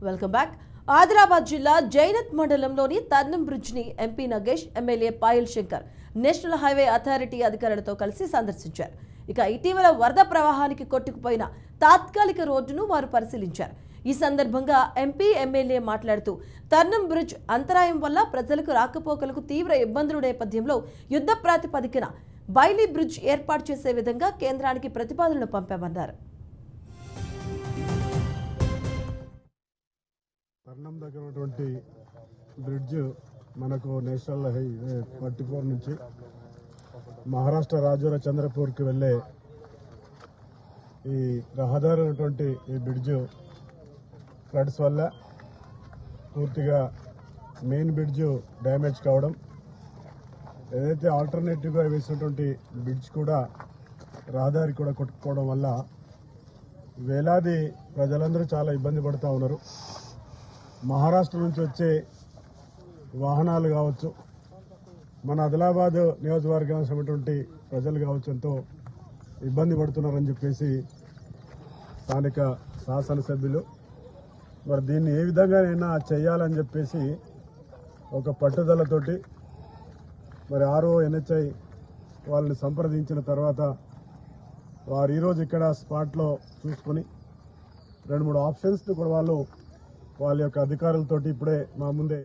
Welcome back. Adilabad జిల్లా జైనత్ మండలంలోని Tarnam bridge ని MP Nagesh, MLA Payal Shankar national highway authority అధికారులతో కలిసి సందర్శించారు. ఇక ఇటీవల వరద ప్రవాహానికి కొట్టుకుపోయిన తాత్కాలిక రోడ్డును వారు పరిశీలించారు. ఈ సందర్భంగా ఎంపీ, ఎమ్మెల్యే మాట్లాడుతూ తర్నం బ్రిడ్జ్ అంతరాయం వల్ల ప్రజలకు రాకపోకలకు తీవ్ర ఇబ్బందుల నేపథ్యంలో యుద్ధ ప్రాతిపదికన బైలీ బ్రిడ్జ్ ఏర్పాటు చేసే విధంగా కేంద్రానికి ప్రతిపాదనలు పంపామన్నారు. తర్నం దగ్గర ఉన్నటువంటి బ్రిడ్జ్ మనకు నేషనల్ హైవే 44 నుంచి మహారాష్ట్ర రాజోర చంద్రపూర్కి వెళ్ళే ఈ రహదారి ఉన్నటువంటి ఈ బ్రిడ్జ్ ఫ్లడ్స్ వల్ల పూర్తిగా మెయిన్ బ్రిడ్జ్ డ్యామేజ్ కావడం, ఏదైతే ఆల్టర్నేటివ్గా వేసినటువంటి బ్రిడ్జ్ కూడా రహదారి కూడా కొట్టుకోవడం వల్ల వేలాది ప్రజలందరూ చాలా ఇబ్బంది పడుతూ ఉన్నారు. మహారాష్ట్ర నుంచి వచ్చే వాహనాలు కావచ్చు, మన ఆదిలాబాద్ నియోజకవర్గానికి సంబంధించినటువంటి ప్రజలు కావచ్చు ఎంతో ఇబ్బంది పడుతున్నారని చెప్పేసి స్థానిక శాసనసభ్యులు మరి దీన్ని ఏ విధంగానైనా చేయాలని చెప్పేసి ఒక పట్టుదలతోటి మరి NHI వాళ్ళని సంప్రదించిన తర్వాత వారు ఈరోజు ఇక్కడ స్పాట్లో చూసుకొని 2-3 ఆప్షన్స్ని కూడా వాళ్ళ యొక్క అధికారులతోటి ఇప్పుడే మా ముందే